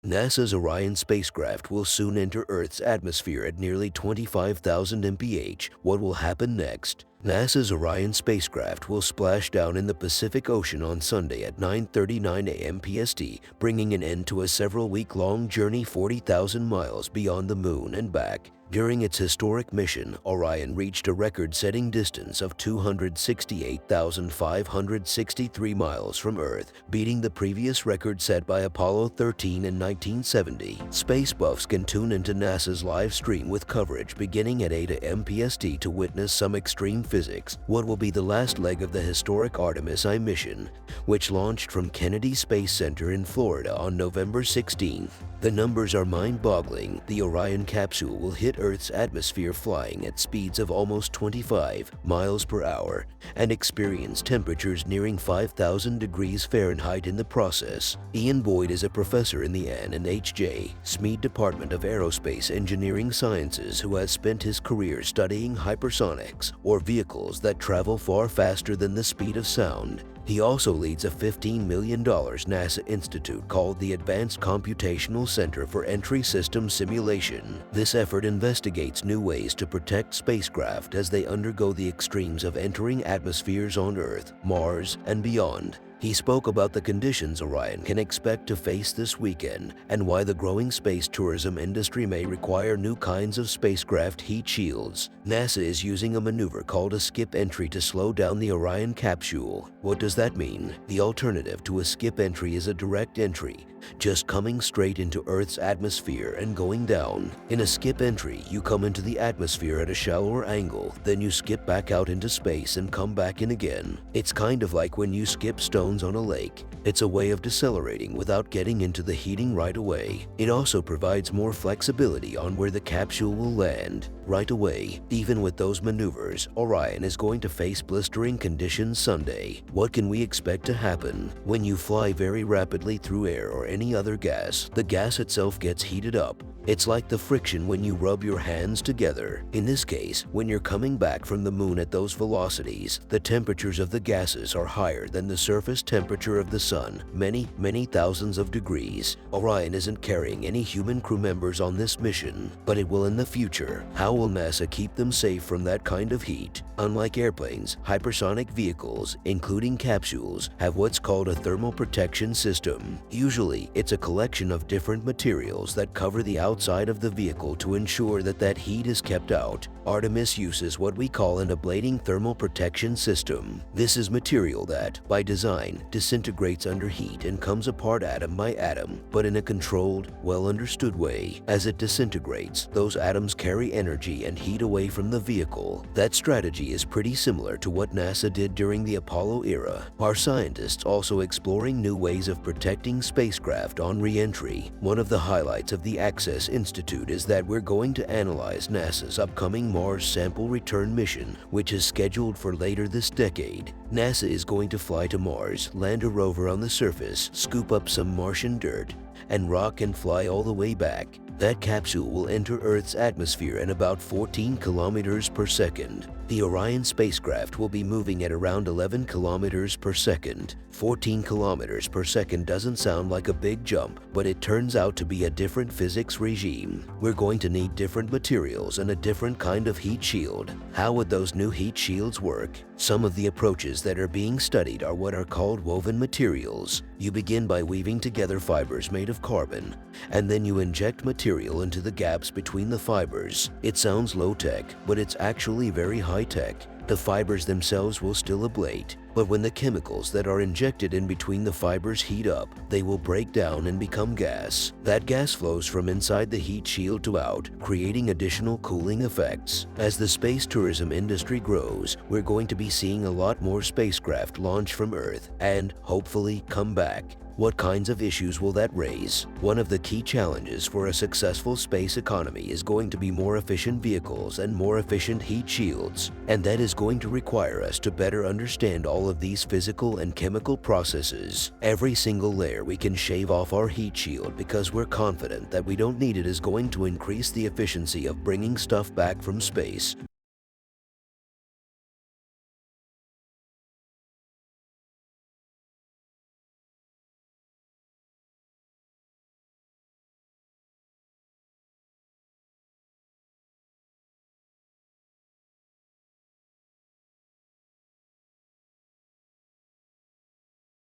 NASA's Orion spacecraft will soon enter Earth's atmosphere at nearly 25,000 mph. What will happen next? NASA's Orion spacecraft will splash down in the Pacific Ocean on Sunday at 9:39 a.m. PST, bringing an end to a several-week-long journey 40,000 miles beyond the Moon and back. During its historic mission, Orion reached a record-setting distance of 268,563 miles from Earth, beating the previous record set by Apollo 13 in 1970. Space buffs can tune into NASA's live stream with coverage beginning at 8 a.m. PST to witness some extreme physics, what will be the last leg of the historic Artemis I mission, which launched from Kennedy Space Center in Florida on November 16th. The numbers are mind-boggling. The Orion capsule will hit Earth's atmosphere flying at speeds of almost 25 miles per hour and experience temperatures nearing 5,000 degrees Fahrenheit in the process. Ian Boyd is a professor in the Ann and H.J. Smead Department of Aerospace Engineering Sciences who has spent his career studying hypersonics, or vehicles that travel far faster than the speed of sound. He also leads a $15 million NASA institute called the Advanced Computational Center for Entry System Simulation. This effort investigates new ways to protect spacecraft as they undergo the extremes of entering atmospheres on Earth, Mars, and beyond. He spoke about the conditions Orion can expect to face this weekend and why the growing space tourism industry may require new kinds of spacecraft heat shields. NASA is using a maneuver called a skip entry to slow down the Orion capsule. What does that mean? The alternative to a skip entry is a direct entry, just coming straight into Earth's atmosphere and going down. In a skip entry, you come into the atmosphere at a shallower angle, then you skip back out into space and come back in again. It's kind of like when you skip stones on a lake. It's a way of decelerating without getting into the heating right away. It also provides more flexibility on where the capsule will land right away. Even with those maneuvers, Orion is going to face blistering conditions Sunday. What can we expect to happen? When you fly very rapidly through air or any other gas, the gas itself gets heated up. It's like the friction when you rub your hands together. In this case, when you're coming back from the moon at those velocities, the temperatures of the gases are higher than the surface temperature of the sun, many thousands of degrees. Orion isn't carrying any human crew members on this mission, but it will in the future. How will NASA keep them safe from that kind of heat? Unlike airplanes, hypersonic vehicles, including capsules, have what's called a thermal protection system. Usually, it's a collection of different materials that cover the outside of the vehicle to ensure that heat is kept out. Artemis uses what we call an ablating thermal protection system. This is material that, by design, disintegrates under heat and comes apart atom by atom, but in a controlled, well-understood way. As it disintegrates, those atoms carry energy and heat away from the vehicle. That strategy is pretty similar to what NASA did during the Apollo era. Our scientists also exploring new ways of protecting spacecraft on re-entry. One of the highlights of the Access Institute is that we're going to analyze NASA's upcoming Mars sample return mission, which is scheduled for later this decade. NASA is going to fly to Mars, land a rover on the surface, scoop up some Martian dirt, and rock and fly all the way back. That capsule will enter Earth's atmosphere at about 14 kilometers per second. The Orion spacecraft will be moving at around 11 kilometers per second. 14 kilometers per second doesn't sound like a big jump, but it turns out to be a different physics regime. We're going to need different materials and a different kind of heat shield. How would those new heat shields work? Some of the approaches that are being studied are what are called woven materials. You begin by weaving together fibers made of carbon, and then you inject material into the gaps between the fibers. It sounds low-tech, but it's actually very high-tech. The fibers themselves will still ablate, but when the chemicals that are injected in between the fibers heat up, they will break down and become gas. That gas flows from inside the heat shield to out, creating additional cooling effects. As the space tourism industry grows, we're going to be seeing a lot more spacecraft launch from Earth and, hopefully, come back. What kinds of issues will that raise? One of the key challenges for a successful space economy is going to be more efficient vehicles and more efficient heat shields, and that is going to require us to better understand all of these physical and chemical processes. Every single layer we can shave off our heat shield because we're confident that we don't need it is going to increase the efficiency of bringing stuff back from space.